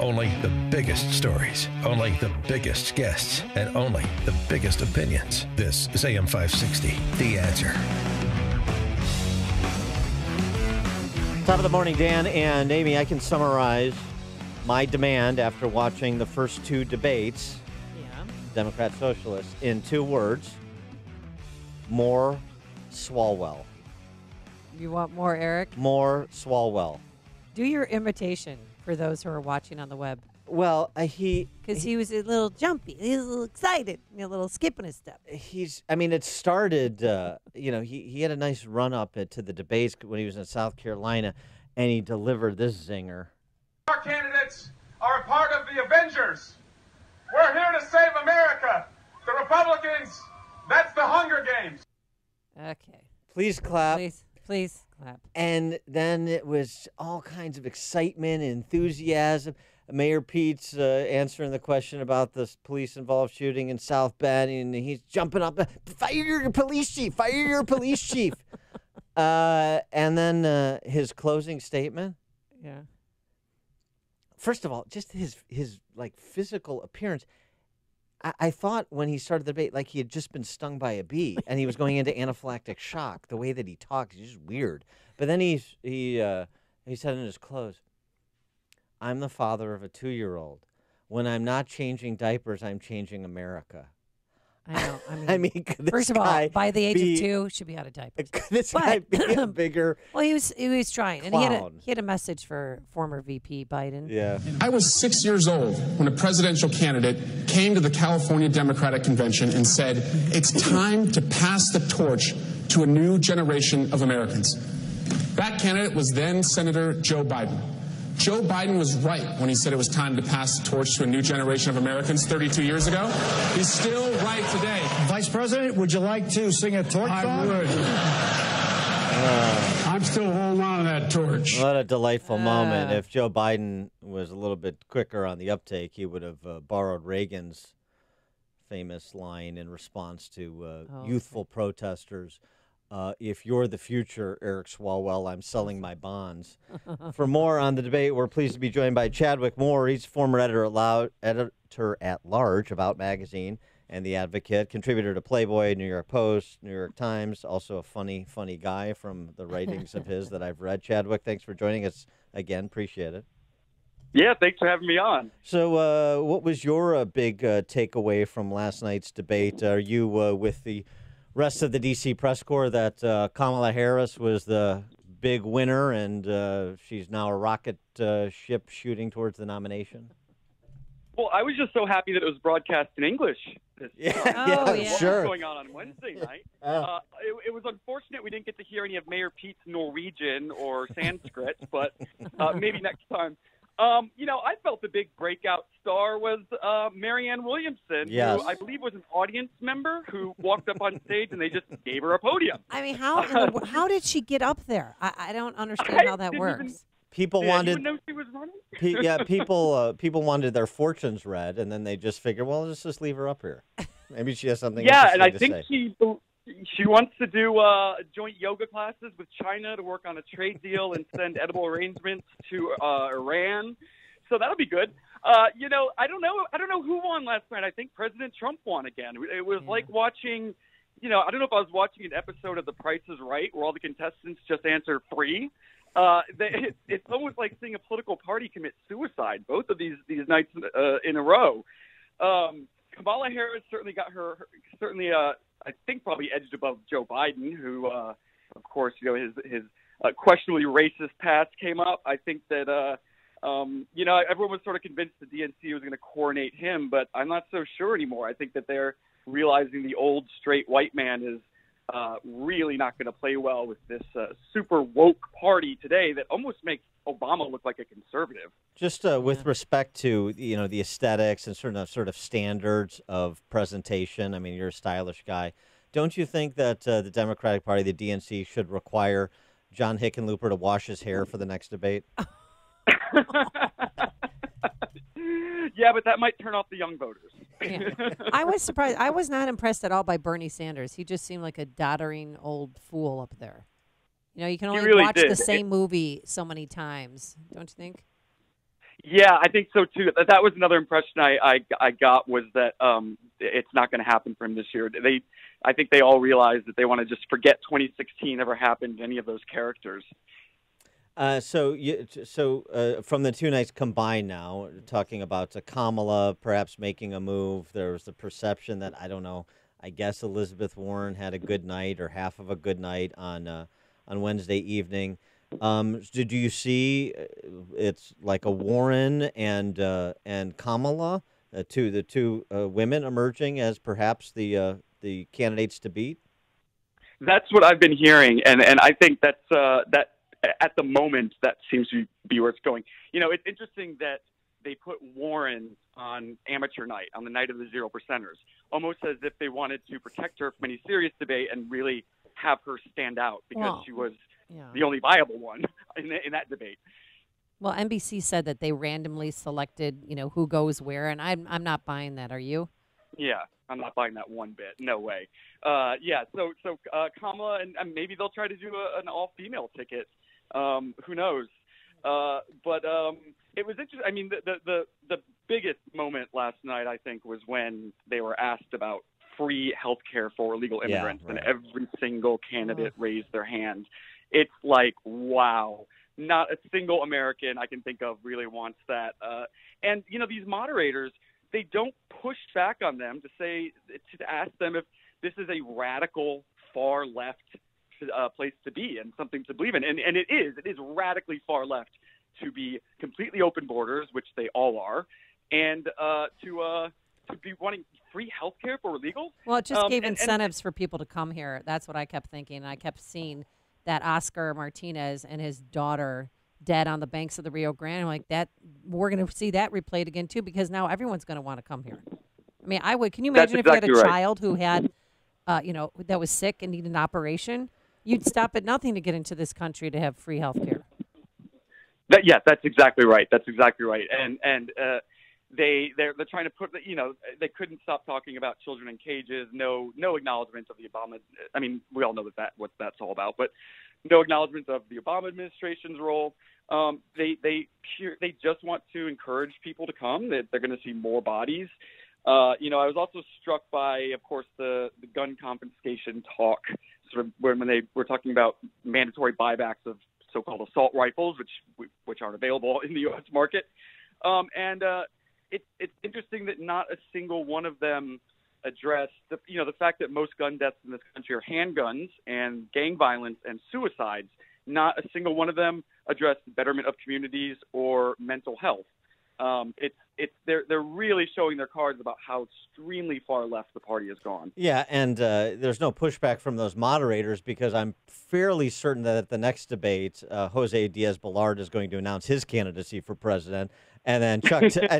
Only the biggest stories, only the biggest guests, and only the biggest opinions. This is AM 560, The Answer. Top of the morning, Dan and Amy. I can summarize my demand after watching the first two debates, Democrat-Socialist, in 2 words. More Swalwell. You want more, Eric? More Swalwell. Do your imitation for those who are watching on the web. Well, because he was a little jumpy, he was a little excited, a little skipping his step. It started, he had a nice run up to the debates when he was in South Carolina, and he delivered this zinger. Our candidates are a part of the Avengers. We're here to save America. The Republicans, that's the Hunger Games. Okay. Please clap. Please clap. And then it was all kinds of excitement and enthusiasm. Mayor Pete's answering the question about this police-involved shooting in South Bend, and he's jumping up, fire your police chief, fire your police chief. And then his closing statement. Yeah. First of all, just his physical appearance. I thought when he started the debate, like he had just been stung by a bee and he was going into anaphylactic shock. The way that he talks is just weird. But then he said in his close, "I'm the father of a 2-year-old. When I'm not changing diapers, I'm changing America." I know. I mean, first of all, by the age of 2, should be out of diapers. This guy be a bigger. Well, he was trying, clown. And he had a message for former VP Biden. Yeah. I was 6 years old when a presidential candidate came to the California Democratic Convention and said, "It's time to pass the torch to a new generation of Americans." That candidate was then Senator Joe Biden. Joe Biden was right when he said it was time to pass the torch to a new generation of Americans 32 years ago. He's still right today. Vice President, would you like to sing a torch song? I would. I'm still holding on to that torch. What a delightful moment. If Joe Biden was a little bit quicker on the uptake, he would have borrowed Reagan's famous line in response to youthful protesters. If you're the future, Eric Swalwell, I'm selling my bonds. For more on the debate, we're pleased to be joined by Chadwick Moore. He's former editor-at-large of Out Magazine and The Advocate, contributor to Playboy, New York Post, New York Times, also a funny guy from the writings of his that I've read. Chadwick, thanks for joining us again. Appreciate it. Yeah, thanks for having me on. So what was your big takeaway from last night's debate? Are you with the rest of the D.C. press corps that Kamala Harris was the big winner and she's now a rocket ship shooting towards the nomination? Well, I was just so happy that it was broadcast in English. Yeah, sure. What was going on Wednesday night? It was unfortunate we didn't get to hear any of Mayor Pete's Norwegian or Sanskrit, but maybe next time. I felt the big breakout star was Marianne Williamson, who I believe was an audience member who walked up on stage and they just gave her a podium. I mean, how did she get up there? I don't understand how that works. People wanted. You know she was running? People wanted their fortunes read, and then they just figured, well, let's just leave her up here. Maybe she has something. Yeah, and I to think say. she wants to do joint yoga classes with China to work on a trade deal and send edible arrangements to Iran. So that'll be good. I don't know who won last night. I think President Trump won again. It was like watching, I don't know if I was watching an episode of The Price is Right where all the contestants just answer free. It's almost like seeing a political party commit suicide, both of these nights in a row. Kamala Harris certainly got I think probably edged above Joe Biden, who, of course, his questionably racist past came up. I think that, everyone was sort of convinced the DNC was going to coronate him, but I'm not so sure anymore. I think that they're realizing the old straight white man is really not going to play well with this super woke party today that almost makes Obama look like a conservative. Just with respect to the aesthetics and sort of standards of presentation. I mean, you're a stylish guy. Don't you think that the Democratic Party, the DNC, should require John Hickenlooper to wash his hair for the next debate? Yeah, but that might turn off the young voters. Yeah. I was surprised. I was not impressed at all by Bernie Sanders. He just seemed like a doddering old fool up there. You can only watch the same movie so many times, don't you think? Yeah, I think so too. That was another impression I got, was that it's not going to happen for him this year. I think they all realize that they want to just forget 2016 ever happened to any of those characters. So from the two nights combined now, talking about Kamala perhaps making a move, there was the perception that, I don't know, I guess Elizabeth Warren had a good night or half of a good night on Wednesday evening. Did you see it's like a Warren and Kamala, the two women emerging as perhaps the candidates to beat? That's what I've been hearing, and I think that's that at the moment that seems to be where it's going. You know, it's interesting that they put Warren on amateur night, on the night of the 0%ers, almost as if they wanted to protect her from any serious debate and really have her stand out because she was the only viable one in that debate. Well, NBC said that they randomly selected, who goes where, and I'm not buying that. Are you? Yeah, I'm not buying that one bit. No way. So Kamala, and maybe they'll try to do an all-female ticket. Who knows? But it was interesting. I mean, the biggest moment last night, I think, was when they were asked about free health care for illegal immigrants, and every single candidate raised their hand. It's like, wow, not a single American I can think of really wants that. And, these moderators, they don't push back on them to ask them if this is a radical, far left place to be and something to believe in. And it is radically far left to be completely open borders, which they all are, and to be wanting free health care for illegals. Well, it just gave incentives for people to come here. That's what I kept thinking. And I kept seeing that Oscar Martinez and his daughter dead on the banks of the Rio Grande. I'm like, that we're going to see that replayed again too, because now everyone's going to want to come here. I mean, I would. Can you imagine if you had a child who had, that was sick and needed an operation? You'd stop at nothing to get into this country to have free health care. That's exactly right. That's exactly right. And they're trying to put, they couldn't stop talking about children in cages. No acknowledgement of the Obama. I mean, we all know what that's all about, but no acknowledgement of the Obama administration's role. They just want to encourage people to come. They're going to see more bodies. I was also struck by, of course, the gun confiscation talk, sort of when they were talking about mandatory buybacks of so-called assault rifles, which aren't available in the U.S. market. It's interesting that not a single one of them addressed the fact that most gun deaths in this country are handguns and gang violence and suicides. Not a single one of them addressed the betterment of communities or mental health. They're really showing their cards about how extremely far left the party has gone. Yeah, and there's no pushback from those moderators because I'm fairly certain that at the next debate, Jose Diaz-Balart is going to announce his candidacy for president, and then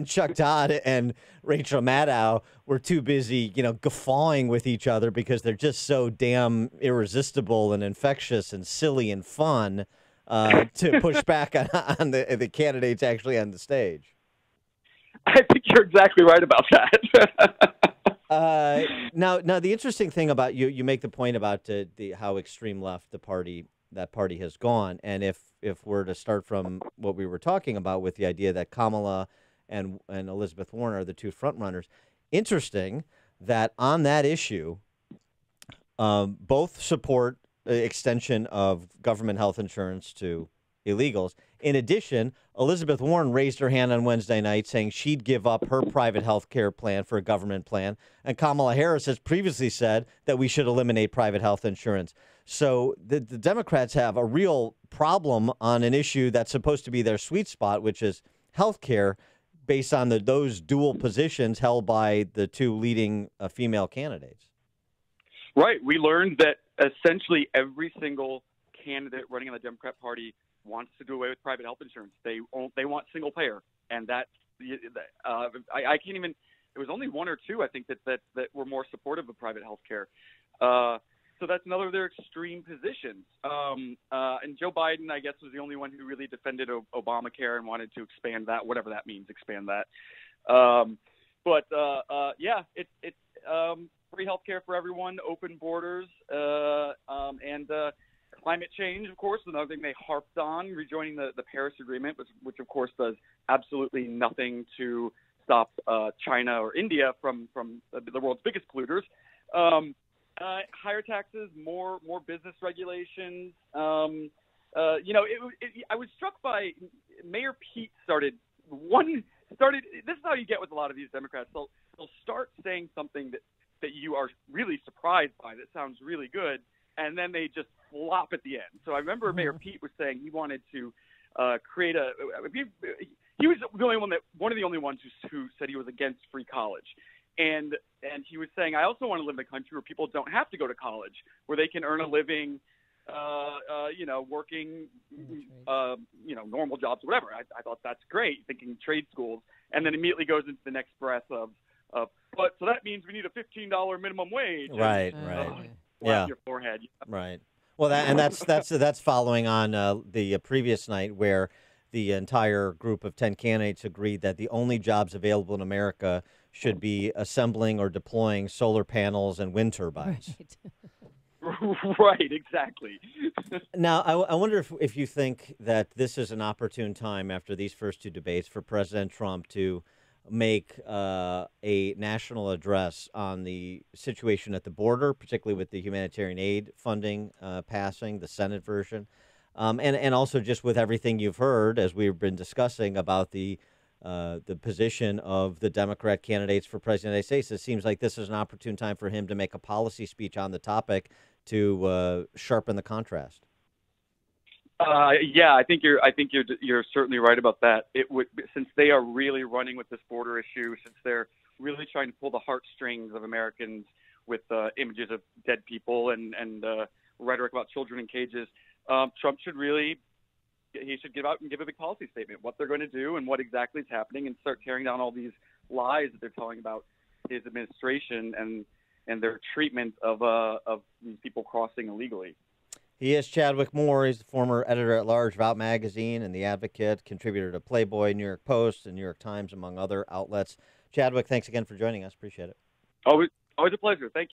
Chuck Todd and Rachel Maddow were too busy, guffawing with each other because they're just so damn irresistible and infectious and silly and fun to push back on the candidates actually on the stage. I think you're exactly right about that. Now, the interesting thing about you make the point about how extreme left that party has gone, and if we're to start from what we were talking about with the idea that Kamala and Elizabeth Warren are the two front runners, interesting that on that issue, both support extension of government health insurance to illegals. In addition, Elizabeth Warren raised her hand on Wednesday night saying she'd give up her private health care plan for a government plan. And Kamala Harris has previously said that we should eliminate private health insurance. So the Democrats have a real problem on an issue that's supposed to be their sweet spot, which is health care, based on those dual positions held by the two leading female candidates. Right. We learned that essentially every single candidate running on the Democrat Party wants to do away with private health insurance. They want single payer, and I can't even. It was only one or two, I think, that were more supportive of private health care. So that's another of their extreme positions. And Joe Biden, I guess, was the only one who really defended Obamacare and wanted to expand that, whatever that means, expand that. It's free health care for everyone, open borders, and climate change, of course, another thing they harped on, rejoining the Paris Agreement, which of course does absolutely nothing to stop China or India from the world's biggest polluters. Higher taxes, more business regulations. I was struck by Mayor Pete started. This is how you get with a lot of these Democrats. They'll start saying something that you are really surprised by, that sounds really good, and then they just flop at the end. So I remember Mayor Pete was saying he wanted to create a. He was one of the only ones who said he was against free college, and he was saying, I also want to live in a country where people don't have to go to college, where they can earn a living, working, normal jobs or whatever. I thought that's great, thinking trade schools, and then immediately goes into the next breath of but so that means we need a $15 minimum wage. Right. Yeah. Your forehead. Right. Well, that's following on the previous night where the entire group of 10 candidates agreed that the only jobs available in America should be assembling or deploying solar panels and wind turbines. Right, exactly. Now, I wonder if you think that this is an opportune time after these first two debates for President Trump to make a national address on the situation at the border, particularly with the humanitarian aid funding passing, the Senate version, and also just with everything you've heard, as we've been discussing, about the position of the Democrat candidates for president of the United States. It seems like this is an opportune time for him to make a policy speech on the topic to sharpen the contrast. I think you're certainly right about that. It would, since they are really running with this border issue, since they're really trying to pull the heartstrings of Americans with images of dead people and rhetoric about children in cages. Trump should give out and give a big policy statement, what they're going to do and what exactly is happening, and start tearing down all these lies that they're telling about his administration and their treatment of these people crossing illegally. He is Chadwick Moore. He's the former editor-at-large of Out Magazine and The Advocate, contributor to Playboy, New York Post, and New York Times, among other outlets. Chadwick, thanks again for joining us. Appreciate it. Always a pleasure. Thank you.